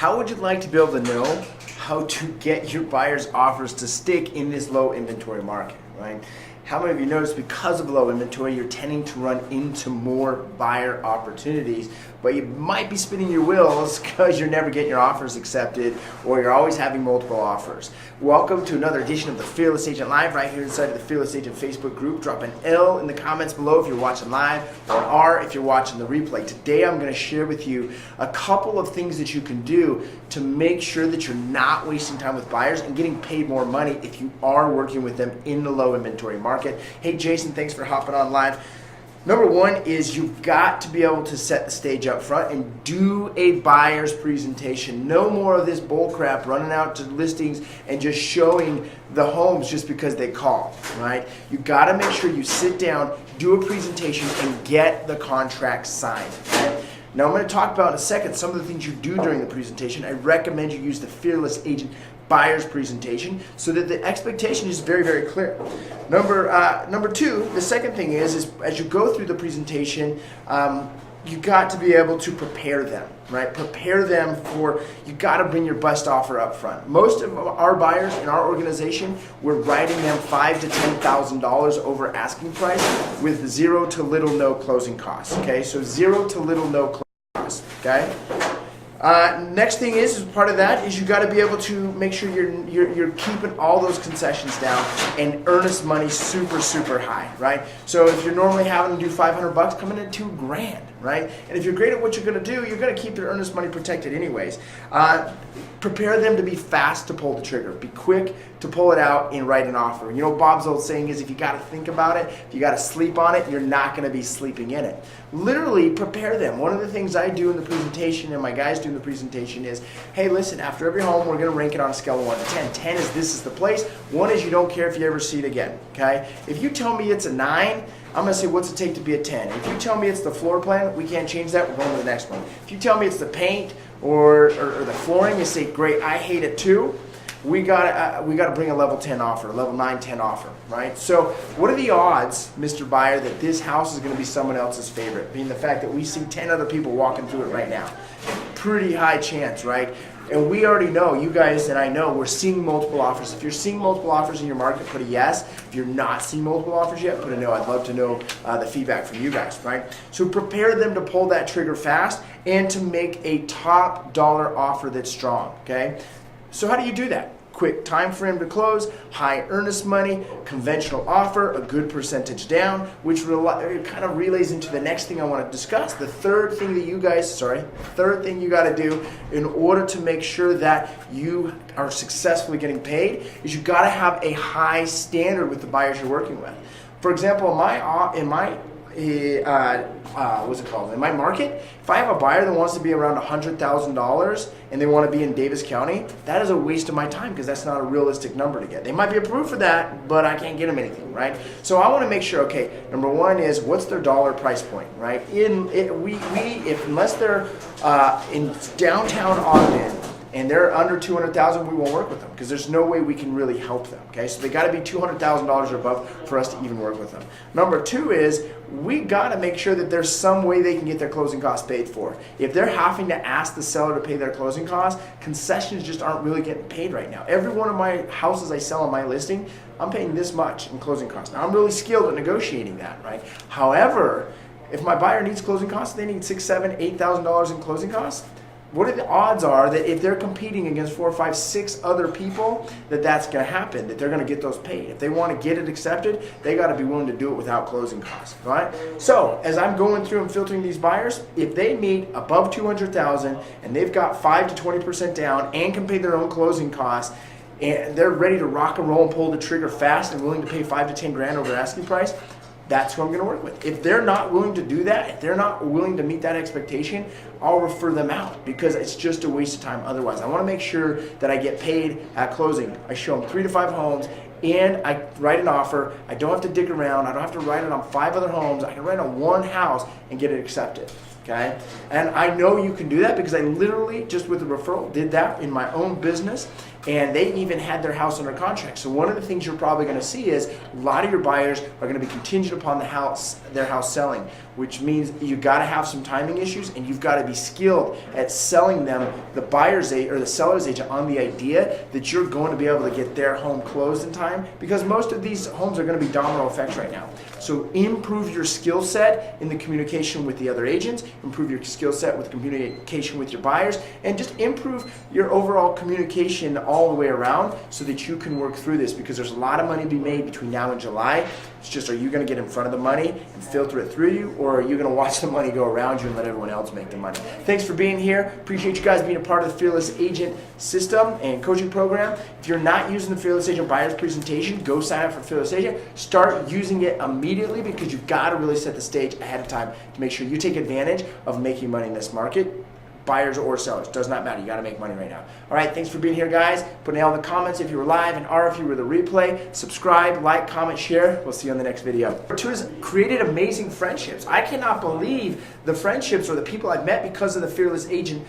How would you like to be able to know how to get your buyers' offers to stick in this low inventory market, right? How many of you notice because of low inventory, you're tending to run into more buyer opportunities, but you might be spinning your wheels because you're never getting your offers accepted or you're always having multiple offers. Welcome to another edition of the Fearless Agent Live right here inside of the Fearless Agent Facebook group. Drop an L in the comments below if you're watching live or an R if you're watching the replay. Today I'm going to share with you a couple of things that you can do to make sure that you're not wasting time with buyers and getting paid more money if you are working with them in the low inventory market. Hey Jason, thanks for hopping on live. Number one is you've got to be able to set the stage up front and do a buyer's presentation. No more of this bull crap running out to listings and just showing the homes just because they call, right? You got to make sure you sit down, do a presentation, and get the contract signed. Okay? Now I'm going to talk about in a second some of the things you do during the presentation. I recommend you use the Fearless Agent buyer's presentation so that the expectation is very, very clear. Number two, the second thing is as you go through the presentation, you got to be able to prepare them, right? Prepare them for, you got to bring your best offer up front. Most of our buyers in our organization, we're writing them $5,000 to $10,000 over asking price with zero to little no closing costs, okay? So zero to little no closing costs, okay? Next thing is part of that is you got to be able to make sure you're keeping all those concessions down and earnest money super high, right? So if you're normally having to do $500, come in at $2,000, right? And if you're great at what you're going to do, you're going to keep your earnest money protected anyways. Prepare them to be fast to pull the trigger. Be quick to pull it out and write an offer. You know, Bob's old saying is if you got to think about it, if you got to sleep on it, you're not going to be sleeping in it. Literally prepare them. One of the things I do in the presentation and my guys do in the presentation is, hey, listen, after every home, we're going to rank it on a scale of 1 to 10. 10 is this is the place. 1 is you don't care if you ever see it again, okay? If you tell me it's a 9, I'm going to say, what's it take to be a 10? If you tell me it's the floor plan, we can't change that, we're going to the next one. If you tell me it's the paint or the flooring, you say, great, I hate it too. We got to bring a level 10 offer, a level 9, 10 offer, right? So what are the odds, Mr. Buyer, that this house is going to be someone else's favorite? Being the fact that we see 10 other people walking through it right now. Pretty high chance, right? And we already know, you guys and I know, we're seeing multiple offers. If you're seeing multiple offers in your market, put a yes. If you're not seeing multiple offers yet, put a no. I'd love to know the feedback from you guys, right? So prepare them to pull that trigger fast and to make a top dollar offer that's strong, okay? So how do you do that? Quick time frame to close, high earnest money, conventional offer, a good percentage down, which kind of relays into the next thing I want to discuss. The third thing that you got to do in order to make sure that you are successfully getting paid is you got to have a high standard with the buyers you're working with. For example, in my market, if I have a buyer that wants to be around $100,000 and they want to be in Davis County, that is a waste of my time because that's not a realistic number to get. They might be approved for that, but I can't get them anything, right? So I want to make sure, okay, number one is what's their dollar price point, right? Unless they're in downtown Ogden, and they're under $200,000, we won't work with them because there's no way we can really help them, okay? So they got to be $200,000 or above for us to even work with them. Number two is we got to make sure that there's some way they can get their closing costs paid for. If they're having to ask the seller to pay their closing costs, concessions just aren't really getting paid right now. Every one of my houses I sell on my listing, I'm paying this much in closing costs. Now I'm really skilled at negotiating that, right? However, if my buyer needs closing costs, they need $6,000, $7,000, $8,000 in closing costs. What are the odds are that if they're competing against 4, 5, 6 other people, that's going to happen, that they're going to get those paid? If they want to get it accepted, they got to be willing to do it without closing costs, right? So as I'm going through and filtering these buyers, if they meet above $200,000 and they've got 5 to 20% down and can pay their own closing costs, and they're ready to rock and roll and pull the trigger fast and willing to pay 5 to 10 grand over asking price, that's who I'm going to work with. If they're not willing to do that, if they're not willing to meet that expectation, I'll refer them out because it's just a waste of time otherwise. I want to make sure that I get paid at closing. I show them 3 to 5 homes and I write an offer. I don't have to dig around. I don't have to write it on 5 other homes. I can write on 1 house and get it accepted. Okay, and I know you can do that because I literally, just with a referral, did that in my own business, and they even had their house under contract. So one of the things you're probably going to see is a lot of your buyers are going to be contingent upon their house selling, which means you got to have some timing issues, and you've got to be skilled at selling them, the buyer's agent or the seller's agent, on the idea that you're going to be able to get their home closed in time, because most of these homes are going to be domino effects right now. So improve your skill set in the communication with the other agents, improve your skill set with communication with your buyers, and just improve your overall communication all the way around so that you can work through this, because there's a lot of money to be made between now and July. It's just, are you going to get in front of the money and filter it through you, or are you going to watch the money go around you and let everyone else make the money? Thanks for being here. Appreciate you guys being a part of the Fearless Agent system and coaching program. If you're not using the Fearless Agent Buyers presentation, go sign up for Fearless Agent. Start using it immediately, because you've got to really set the stage ahead of time to make sure you take advantage of making money in this market. Buyers or sellers, does not matter. You got to make money right now. All right, thanks for being here, guys. Put down in the comments if you were live, and R if you were the replay. Subscribe, like, comment, share. We'll see you on the next video. Number 2 is created amazing friendships. I cannot believe the friendships or the people I've met because of the Fearless Agent